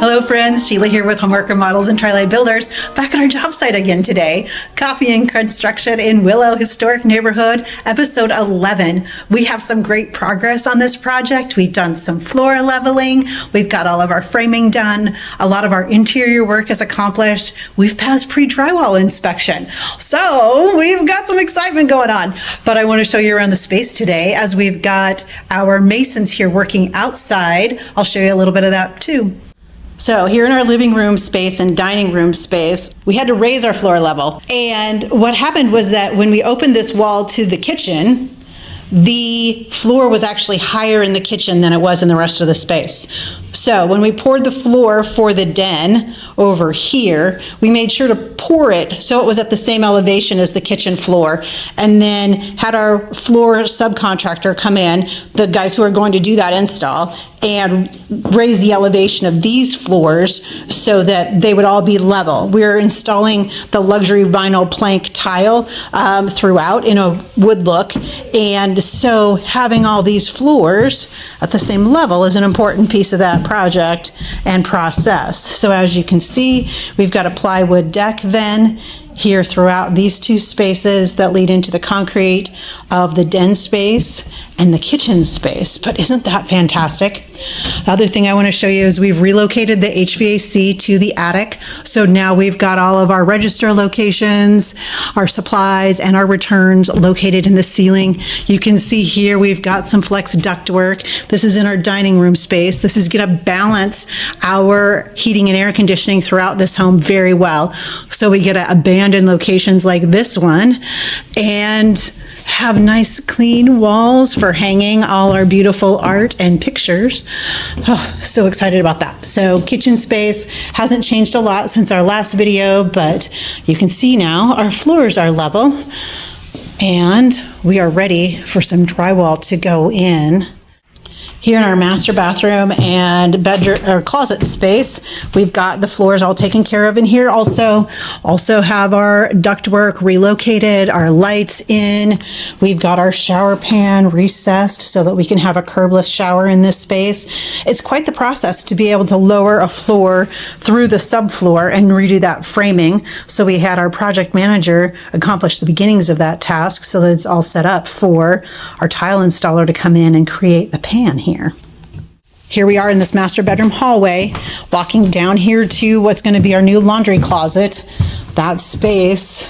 Hello friends, Sheila here with Homework Remodels and Tri-Light Builders, back at our job site again today. Copy and construction in Willo Historic Neighborhood, episode 11. We have some great progress on this project. We've done some floor leveling. We've got all of our framing done. A lot of our interior work is accomplished. We've passed pre-drywall inspection. So we've got some excitement going on. But I want to show you around the space today as we've got our masons here working outside. I'll show you a little bit of that too. So here in our living room space and dining room space, we had to raise our floor level. And what happened was that when we opened this wall to the kitchen, the floor was actually higher in the kitchen than it was in the rest of the space. So when we poured the floor for the den over here, we made sure to pour it so it was at the same elevation as the kitchen floor, and then had our floor subcontractor come in, the guys who are going to do that install, and raise the elevation of these floors so that they would all be level. We're installing the luxury vinyl plank tile throughout in a wood look, and so having all these floors at the same level is an important piece of that project and process. So as you can see, we've got a plywood deck then here throughout these two spaces that lead into the concrete of the den space and the kitchen space. But isn't that fantastic? The other thing I want to show you is we've relocated the HVAC to the attic. So now we've got all of our register locations, our supplies, and our returns located in the ceiling. You can see here we've got some flex ductwork. This is in our dining room space. This is going to balance our heating and air conditioning throughout this home very well. So we get to abandon locations like this one and have nice clean walls for hanging all our beautiful art and pictures. Oh, so excited about that. So kitchen space hasn't changed a lot since our last video, but you can see now our floors are level and we are ready for some drywall to go in. Here in our master bathroom and bedroom or closet space, we've got the floors all taken care of in here. Also have our ductwork relocated, our lights in. We've got our shower pan recessed so that we can have a curbless shower in this space. It's quite the process to be able to lower a floor through the subfloor and redo that framing. So we had our project manager accomplish the beginnings of that task so that it's all set up for our tile installer to come in and create the pan here. Here we are in this master bedroom hallway, walking down here to what's going to be our new laundry closet. That space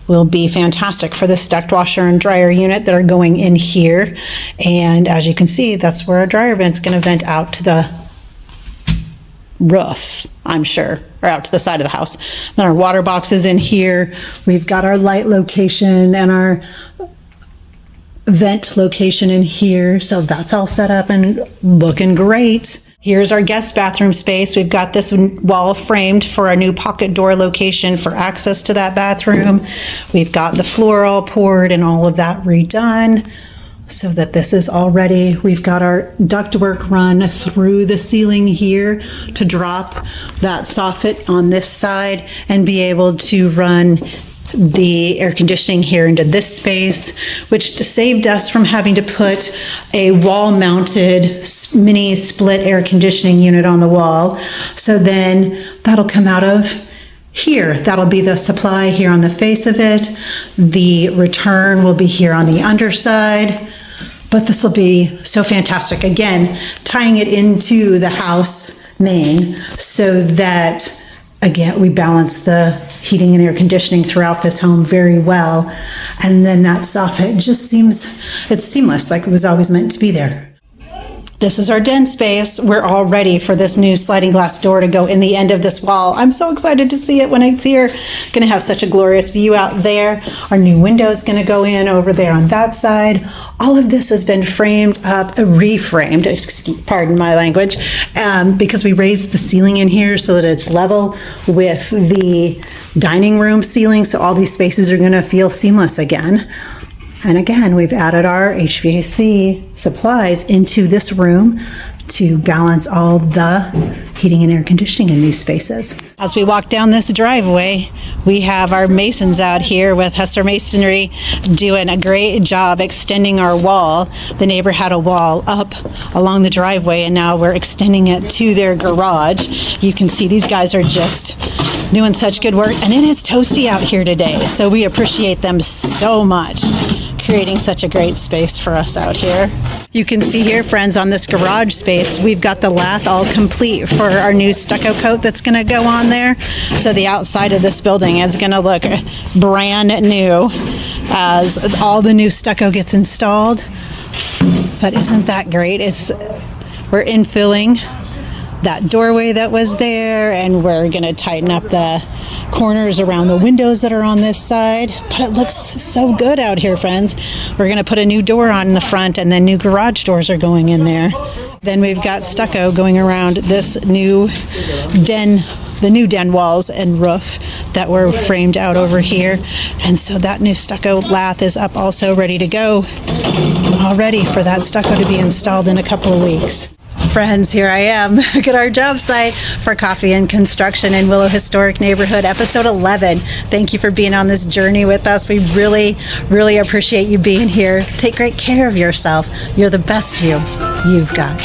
will be fantastic for this duct washer and dryer unit that are going in here. And as you can see, that's where our dryer vent's going to vent out to the roof, I'm sure, or out to the side of the house. Then our water box is in here. We've got our light location and our vent location in here. So that's all set up and looking great. Here's our guest bathroom space. We've got this wall framed for our new pocket door location for access to that bathroom. We've got the floor all poured and all of that redone so that this is all ready. We've got our ductwork run through the ceiling here to drop that soffit on this side and be able to run the air conditioning here into this space, which saved us from having to put a wall-mounted mini split air conditioning unit on the wall. So then that'll come out of here. That'll be the supply here on the face of it. The return will be here on the underside. But this will be so fantastic. Again, tying it into the house main so that, again, we balance the heating and air conditioning throughout this home very well. And then that soffit just it's seamless, like it was always meant to be there. This is our den space. We're all ready for this new sliding glass door to go in the end of this wall. I'm so excited to see it when it's here. Going to have such a glorious view out there. Our new window is going to go in over there on that side. All of this has been framed up, reframed, pardon my language, because we raised the ceiling in here so that it's level with the dining room ceiling. So all these spaces are going to feel seamless again. And again, we've added our HVAC supplies into this room to balance all the heating and air conditioning in these spaces. As we walk down this driveway, we have our masons out here with Hustler Masonry doing a great job extending our wall. The neighbor had a wall up along the driveway, and now we're extending it to their garage. You can see these guys are just doing such good work, and it is toasty out here today, so we appreciate them so much, creating such a great space for us out here. You can see here, friends, on this garage space, we've got the lath all complete for our new stucco coat that's going to go on there. So the outside of this building is going to look brand new as all the new stucco gets installed. But isn't that great? We're infilling that doorway that was there, and we're going to tighten up the corners around the windows that are on this side. But it looks so good out here, friends. We're going to put a new door on the front, and then new garage doors are going in there. Then we've got stucco going around this new den, the new den walls and roof that were framed out over here. And so that new stucco lath is up also, ready to go, all ready for that stucco to be installed in a couple of weeks. Friends, here I am at our job site for Coffee and Construction in Willo Historic Neighborhood, episode 11. Thank you for being on this journey with us. We really, really appreciate you being here. Take great care of yourself. You're the best you've got.